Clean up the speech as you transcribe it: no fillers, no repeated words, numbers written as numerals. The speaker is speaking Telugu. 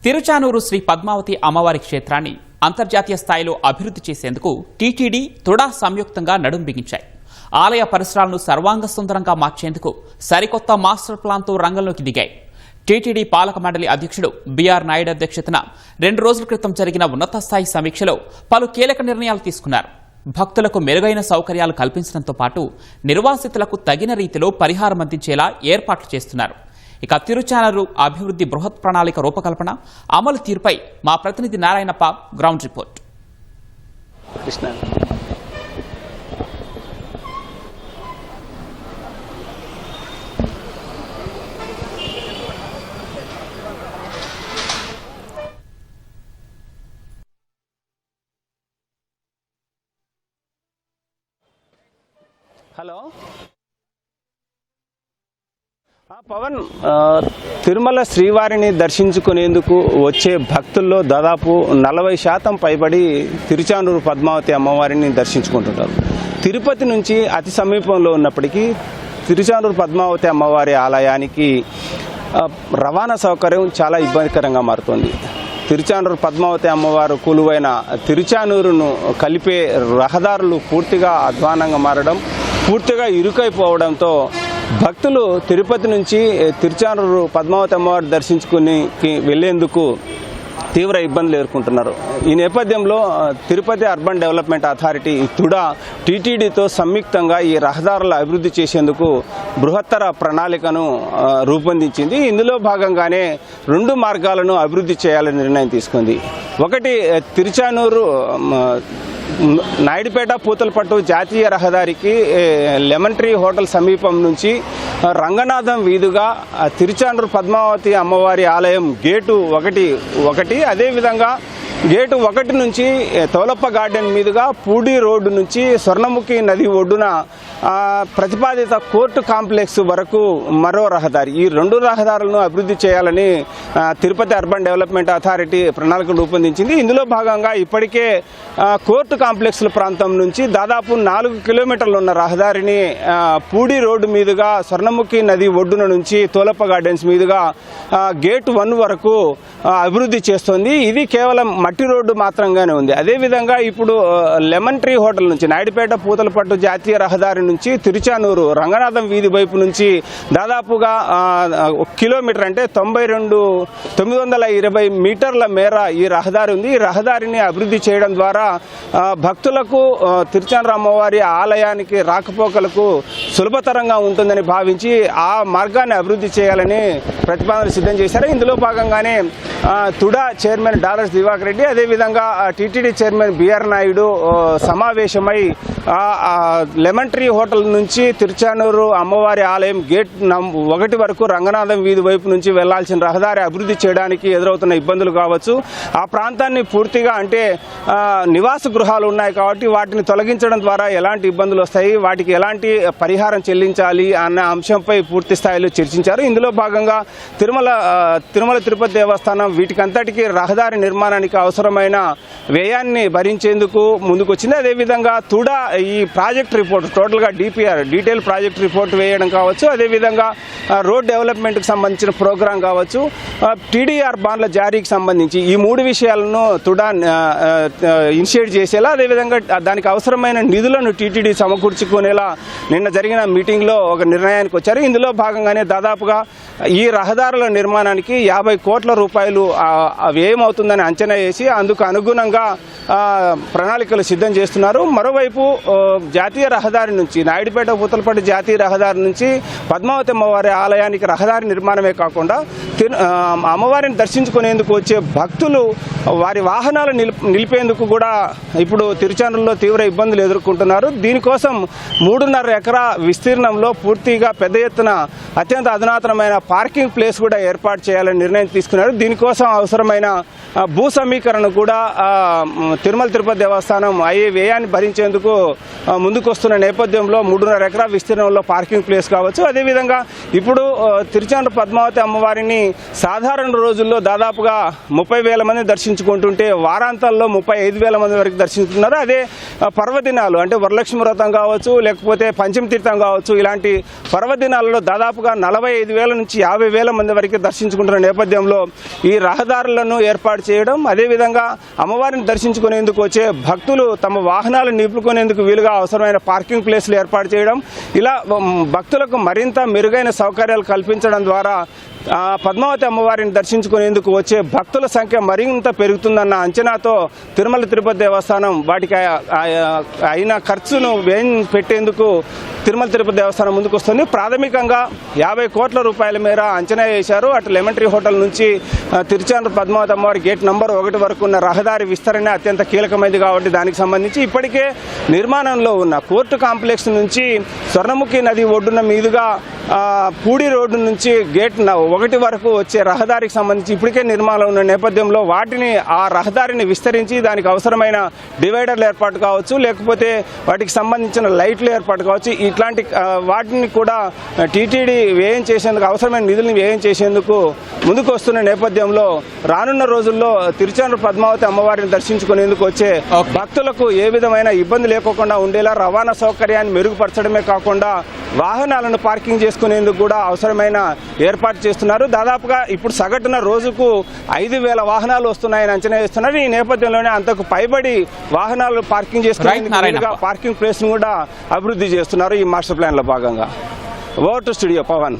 తిరుచానూరు శ్రీ పద్మావతి అమ్మవారి క్షేత్రాన్ని అంతర్జాతీయ స్థాయిలో అభివృద్ధి చేసేందుకు టీటీడీ తుడా సంయుక్తంగా నడుం బిగించాయి. ఆలయ పరిసరాలను సర్వాంగ సుందరంగా మార్చేందుకు సరికొత్త మాస్టర్ ప్లాన్తో రంగంలోకి దిగాయి. టీటీడీ పాలక మండలి అధ్యక్షుడు బిఆర్ నాయుడు అధ్యక్షతన 2 రోజుల క్రితం జరిగిన ఉన్నత స్థాయి సమీక్షలో పలు కీలక నిర్ణయాలు తీసుకున్నారు. భక్తులకు మెరుగైన సౌకర్యాలు కల్పించడంతో పాటు నిర్వాసితులకు తగిన రీతిలో పరిహారం అందించేలా ఏర్పాట్లు చేస్తున్నారు. ఇక తిరుచానూరు అభివృద్ధి బృహత్ ప్రణాళిక రూపకల్పన అమలు తీరుపై మా ప్రతినిధి Narayanappa ground report. Hello Pavan, Tirumala శ్రీవారిని దర్శించుకునేందుకు వచ్చే భక్తుల్లో దాదాపు 40% పైబడి తిరుచానూరు పద్మావతి అమ్మవారిని దర్శించుకుంటుంటారు. తిరుపతి నుంచి అతి సమీపంలో ఉన్నప్పటికీ తిరుచానూరు పద్మావతి అమ్మవారి ఆలయానికి రవాణా సౌకర్యం చాలా ఇబ్బందికరంగా మారుతుంది. తిరుచానూరు పద్మావతి అమ్మవారు కొలువైన తిరుచానూరును కలిపే రహదారులు పూర్తిగా అధ్వానంగా మారడం, పూర్తిగా ఇరుకైపోవడంతో భక్తులు తిరుపతి నుంచి తిరుచానూరు పద్మావతి అమ్మవారి దర్శించుకుని వెళ్లేందుకు తీవ్ర ఇబ్బందులు ఎదుర్కొంటున్నారు. ఈ నేపథ్యంలో Tirupati urban development authority TUDA టీటీడీతో సంయుక్తంగా ఈ రహదారుల అభివృద్ధి చేసేందుకు బృహత్తర ప్రణాళికను రూపొందించింది. ఇందులో భాగంగానే 2 మార్గాలను అభివృద్ధి చేయాలని నిర్ణయం తీసుకుంది. ఒకటి, తిరుచానూరు నాయుడుపేట పూతలపట్టు జాతీయ రహదారికి లెమన్ ట్రీ హోటల్ సమీపం నుంచి రంగనాథం వీధుగా తిరుచానూరు పద్మావతి అమ్మవారి ఆలయం గేటు 1, అదేవిధంగా గేటు 1 నుంచి తోలప్ప గార్డెన్ మీదుగా పూడి రోడ్డు నుంచి స్వర్ణముఖి నది ఒడ్డున ప్రతిపాదిత కోర్టు కాంప్లెక్స్ వరకు మరో రహదారి, ఈ 2 రహదారులను అభివృద్ధి చేయాలని తిరుపతి అర్బన్ డెవలప్మెంట్ అథారిటీ ప్రణాళిక రూపొందించింది. ఇందులో భాగంగా ఇప్పటికే కోర్టు కాంప్లెక్స్ల ప్రాంతం నుంచి దాదాపు 4 కిలోమీటర్లు ఉన్న రహదారిని పూడి రోడ్డు మీదుగా స్వర్ణముఖి నది ఒడ్డున నుంచి తోలప్ప గార్డెన్స్ మీదుగా గేట్ 1 వరకు అభివృద్ధి చేస్తోంది. ఇది కేవలం మట్టి రోడ్డు మాత్రంగానే ఉంది. అదేవిధంగా ఇప్పుడు లెమన్ ట్రీ హోటల్ నుంచి నాయుడుపేట పూతలపట్టు జాతీయ రహదారి నుంచి తిరుచానూరు రంగనాథం వీధి వైపు నుంచి దాదాపుగా 1 కిలోమీటర్ అంటే 920 మీటర్ల మేర ఈ రహదారి ఉంది. ఈ రహదారిని అభివృద్ధి చేయడం ద్వారా భక్తులకు తిరుచానూరు అమ్మవారి ఆలయానికి రాకపోకలకు సులభతరంగా ఉంటుందని భావించి ఆ మార్గాన్ని అభివృద్ధి చేయాలని ప్రతిపాదనలు సిద్ధం చేశారు. ఇందులో భాగంగానే తుడా చైర్మన్ డాలర్స్ దివాకర్ రెడ్డి, అదేవిధంగా టీటీడీ చైర్మన్ బిఆర్ నాయుడు సమావేశమై లెమన్ ట్రీ హోటల్ నుంచి తిరుచానూరు అమ్మవారి ఆలయం గేట్ 1 వరకు రంగనాథం వీధి వైపు నుంచి వెళ్లాల్సిన రహదారి అభివృద్ధి చేయడానికి ఎదురవుతున్న ఇబ్బందులు కావచ్చు, ఆ ప్రాంతాన్ని పూర్తిగా అంటే నివాస గృహాలు ఉన్నాయి కాబట్టి వాటిని తొలగించడం ద్వారా ఎలాంటి ఇబ్బందులు వస్తాయి, వాటికి ఎలాంటి పరిహారం చెల్లించాలి అన్న అంశంపై పూర్తి స్థాయిలో చర్చించారు. ఇందులో భాగంగా తిరుమల తిరుపతి దేవస్థానం వీటికంతటికీ రహదారి నిర్మాణానికి అవసరమైన వ్యయాన్ని భరించేందుకు ముందుకొచ్చింది. అదేవిధంగా తుడా ఈ ప్రాజెక్ట్ రిపోర్ట్ టోటల్గా డిపిఆర్ డీటెయిల్ ప్రాజెక్ట్ రిపోర్ట్ వేయడం కావచ్చు, అదేవిధంగా రోడ్ డెవలప్మెంట్కి సంబంధించిన ప్రోగ్రాం కావచ్చు, టీడీఆర్ బాండ్ల జారీకి సంబంధించి ఈ 3 విషయాలను తుడా ఇనిషియేట్ చేసేలా, అదేవిధంగా దానికి అవసరమైన నిధులను టీటీడీ సమకూర్చుకునేలా నిన్న జరిగిన మీటింగ్లో ఒక నిర్ణయానికి వచ్చారు. ఇందులో భాగంగానే దాదాపుగా ఈ రహదారుల నిర్మాణానికి 50 కోట్ల రూపాయలు వ్యయమవుతుందని అంచనా వేసి అందుకు అనుగుణంగా ప్రణాళికలు సిద్ధం చేస్తున్నారు. మరోవైపు జాతీయ రహదారి నుంచి నాయుడుపేట పూతలపట్టు జాతీయ రహదారి నుంచి పద్మావతి అమ్మవారి ఆలయానికి రహదారి నిర్మాణమే కాకుండా అమ్మవారిని దర్శించుకునేందుకు వచ్చే భక్తులు వారి వాహనాలు నిలిపేందుకు కూడా ఇప్పుడు తిరుచానూరులో తీవ్ర ఇబ్బందులు ఎదుర్కొంటున్నారు. దీనికోసం 3.5 ఎకరా విస్తీర్ణంలో పూర్తిగా పెద్ద ఎత్తున అత్యంత అధునాతనమైన పార్కింగ్ ప్లేస్ కూడా ఏర్పాటు చేయాలని నిర్ణయం తీసుకున్నారు. దీనికోసం అవసరమైన భూ సమీకరణ కూడా తిరుమల తిరుపతి దేవస్థానం అయ్యే వ్యయాన్ని భరించేందుకు ముందుకొస్తున్న నేపథ్యంలో 3.5 ఎకరా విస్తీర్ణంలో పార్కింగ్ ప్లేస్ కావచ్చు, అదేవిధంగా ఇప్పుడు తిరుచానూరు పద్మావతి అమ్మవారిని సాధారణ రోజుల్లో దాదాపుగా 30,000 మంది దర్శించుకుంటుంటే వారాంతాల్లో 35,000 మంది వరకు దర్శించుకున్నారు. అదే పర్వదినాలు అంటే వరలక్ష్మి వ్రతం కావచ్చు, లేకపోతే పంచమి తీర్థం కావచ్చు, ఇలాంటి పర్వదినాలలో దాదాపుగా 45,000 నుంచి 50,000 మంది వరకు దర్శించుకుంటున్న నేపథ్యంలో ఈ రహదారులను ఏర్పాటు చేయడం, అదేవిధంగా అమ్మవారిని దర్శించుకునేందుకు వచ్చే భక్తులు తమ వాహనాలు నిలుపుకునేందుకు వీలుగా అవసరమైన పార్కింగ్ ప్లేస్లు ఏర్పాటు చేయడం, ఇలా భక్తులకు మరింత మెరుగైన సౌకర్యాలు కల్పించడం ద్వారా పద్మావతి అమ్మవారిని దర్శించుకునేందుకు వచ్చే భక్తుల సంఖ్య మరింత పెరుగుతుందన్న అంచనాతో తిరుమల తిరుపతి దేవస్థానం వాటికి అయిన ఖర్చును పెట్టేందుకు తిరుమల తిరుపతి దేవస్థానం ముందుకు వస్తుంది. ప్రాథమికంగా 50 కోట్ల రూపాయల మేర అంచనా వేశారు. అటు లెమన్ ట్రీ హోటల్ నుంచి తిరుచానూరు పద్మావతి అమ్మవారి గేట్ నంబర్ 1 వరకు ఉన్న రహదారి విస్తరణ అత్యంత కీలకమైనది కాబట్టి దానికి సంబంధించి ఇప్పటికే నిర్మాణంలో ఉన్న కోర్టు కాంప్లెక్స్ నుంచి స్వర్ణముఖి నది ఒడ్డున మీదుగా పూడి రోడ్డు నుంచి గేట్ 1 వరకు వచ్చే రహదారికి సంబంధించి ఇప్పటికే నిర్మాణంలో ఉన్న నేపథ్యంలో ఆ రహదారిని విస్తరించి దానికి అవసరమైన డివైడర్లు ఏర్పాటు కావచ్చు, లేకపోతే వాటికి సంబంధించిన లైట్లు ఏర్పాటు కావచ్చు, ఇట్లాంటి వాటిని కూడా టీటీడీ వ్యయం చేసేందుకు అవసరమైన నిధులను వ్యయం చేసేందుకు ముందుకు వస్తున్న నేపథ్యంలో రానున్న రోజుల్లో తిరుచానూరు పద్మావతి అమ్మవారిని దర్శించుకునేందుకు వచ్చే భక్తులకు ఏ విధమైన ఇబ్బంది లేకుండా ఉండేలా రవాణా సౌకర్యాన్ని మెరుగుపరచడమే కాకుండా వాహనాలను పార్కింగ్ చేసుకునేందుకు కూడా అవసరమైన ఏర్పాటు చేస్తున్నారు. దాదాపుగా ఇప్పుడు సగటున రోజుకు 5,000 వాహనాలు వస్తున్నాయని అంచనా వేస్తున్నారు. ఈ నేపథ్యంలోనే అంతకు పైబడి వాహనాలు పార్కింగ్ చేసుకునేందుకు పార్కింగ్ ప్లేస్ ను కూడా అభివృద్ధి చేస్తున్నారు ఈ మాస్టర్ ప్లాన్ లో భాగంగా. Over to studio Pawan.